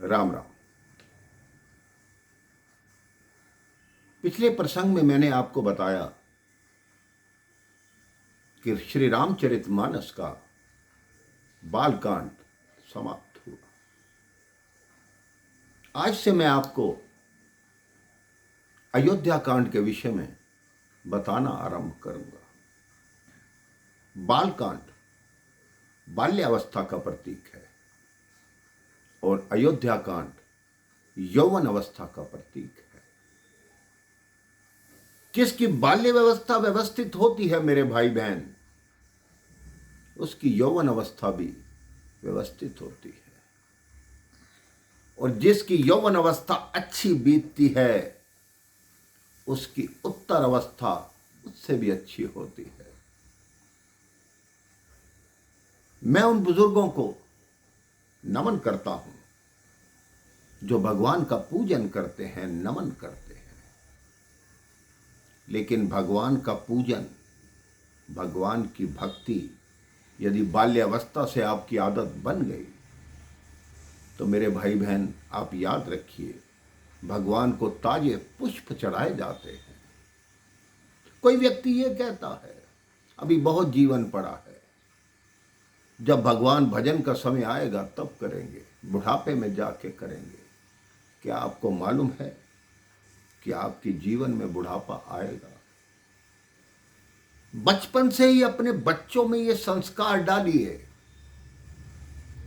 राम राम। पिछले प्रसंग में मैंने आपको बताया कि श्री रामचरितमानस का बालकांड समाप्त हुआ। आज से मैं आपको अयोध्या कांड के विषय में बताना आरंभ करूंगा। बालकांड बाल्यावस्था का प्रतीक है और अयोध्या कांड यौवन अवस्था का प्रतीक है। जिसकी बाल्य व्यवस्था व्यवस्थित होती है मेरे भाई बहन, उसकी यौवन अवस्था भी व्यवस्थित होती है, और जिसकी यौवन अवस्था अच्छी बीतती है उसकी उत्तर अवस्था उससे भी अच्छी होती है। मैं उन बुजुर्गों को नमन करता हूं जो भगवान का पूजन करते हैं, नमन करते हैं। लेकिन भगवान का पूजन, भगवान की भक्ति यदि बाल्यावस्था से आपकी आदत बन गई तो मेरे भाई बहन आप याद रखिए, भगवान को ताजे पुष्प चढ़ाए जाते हैं। कोई व्यक्ति ये कहता है अभी बहुत जीवन पड़ा है, जब भगवान भजन का समय आएगा तब करेंगे, बुढ़ापे में जाके करेंगे। क्या आपको मालूम है कि आपके जीवन में बुढ़ापा आएगा? बचपन से ही अपने बच्चों में ये संस्कार डालिए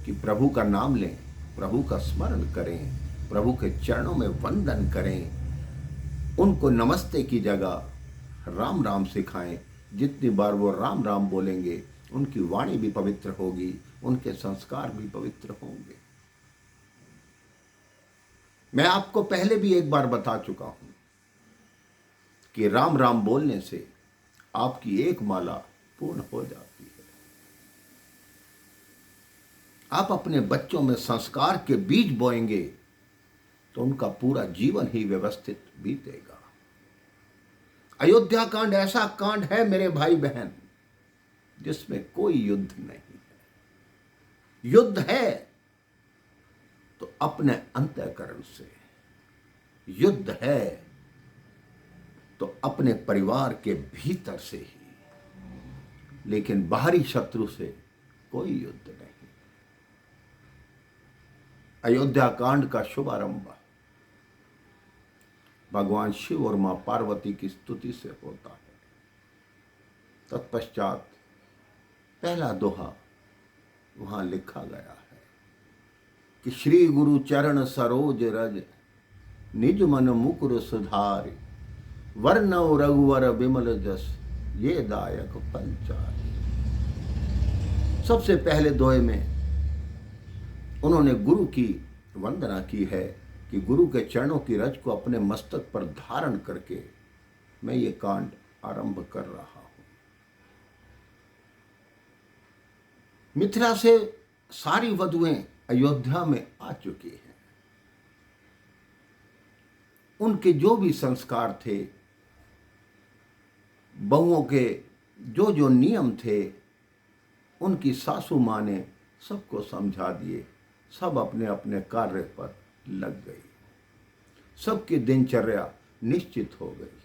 कि प्रभु का नाम लें, प्रभु का स्मरण करें, प्रभु के चरणों में वंदन करें। उनको नमस्ते की जगह राम राम सिखाएं। जितनी बार वो राम राम बोलेंगे उनकी वाणी भी पवित्र होगी, उनके संस्कार भी पवित्र होंगे। मैं आपको पहले भी एक बार बता चुका हूं कि राम राम बोलने से आपकी एक माला पूर्ण हो जाती है। आप अपने बच्चों में संस्कार के बीज बोएंगे तो उनका पूरा जीवन ही व्यवस्थित बीतेगा। अयोध्या कांड ऐसा कांड है मेरे भाई बहन जिसमें कोई युद्ध नहीं है। युद्ध है तो अपने अंतःकरण से, युद्ध है तो अपने परिवार के भीतर से ही, लेकिन बाहरी शत्रु से कोई युद्ध नहीं। अयोध्या कांड का शुभारंभ भगवान शिव और मां पार्वती की स्तुति से होता है। तत्पश्चात पहला दोहा वहां लिखा गया है कि श्री गुरु चरण सरोज रज निज मन मुकुर सुधारि, वर्णव रघुवर विमल जस ये दायक पंचारि। सबसे पहले दोहे में उन्होंने गुरु की वंदना की है कि गुरु के चरणों की रज को अपने मस्तक पर धारण करके मैं ये कांड आरंभ कर रहा हूं। मिथिला से सारी वधुएं अयोध्या में आ चुकी हैं। उनके जो भी संस्कार थे, बहुओं के जो जो नियम थे, उनकी सासू माँ ने सबको समझा दिए। सब अपने अपने कार्य पर लग गई। सबकी दिनचर्या निश्चित हो गई।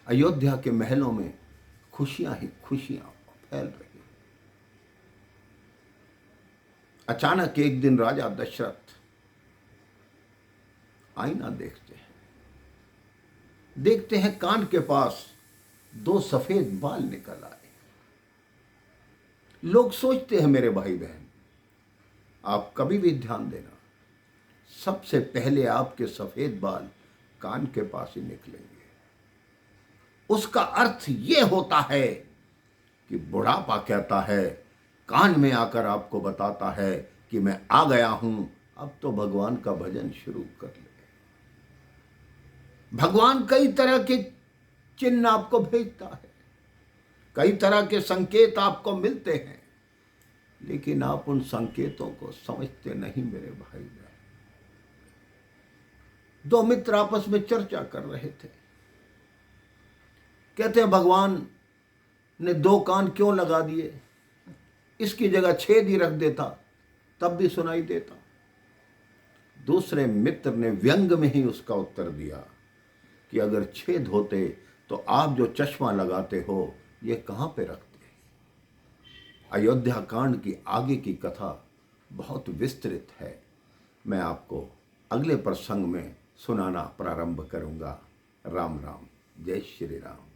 अयोध्या के महलों में खुशियां ही खुशियां फैल रही। अचानक एक दिन राजा दशरथ आईना देखते हैं कान के पास दो सफेद बाल निकल आए। लोग सोचते हैं मेरे भाई बहन, आप कभी भी ध्यान देना, सबसे पहले आपके सफेद बाल कान के पास ही निकलेंगे। उसका अर्थ यह होता है कि बुढ़ापा कहता है, कान में आकर आपको बताता है कि मैं आ गया हूं, अब तो भगवान का भजन शुरू कर ले। भगवान कई तरह के चिन्ह आपको भेजता है, कई तरह के संकेत आपको मिलते हैं, लेकिन आप उन संकेतों को समझते नहीं मेरे भाई बहन। दो मित्र आपस में चर्चा कर रहे थे। कहते हैं भगवान ने दो कान क्यों लगा दिए, इसकी जगह छेद ही रख देता तब भी सुनाई देता। दूसरे मित्र ने व्यंग में ही उसका उत्तर दिया कि अगर छेद होते तो आप जो चश्मा लगाते हो ये कहाँ पे रखते। अयोध्या कांड की आगे की कथा बहुत विस्तृत है, मैं आपको अगले प्रसंग में सुनाना प्रारंभ करूंगा। राम राम, जय श्री राम।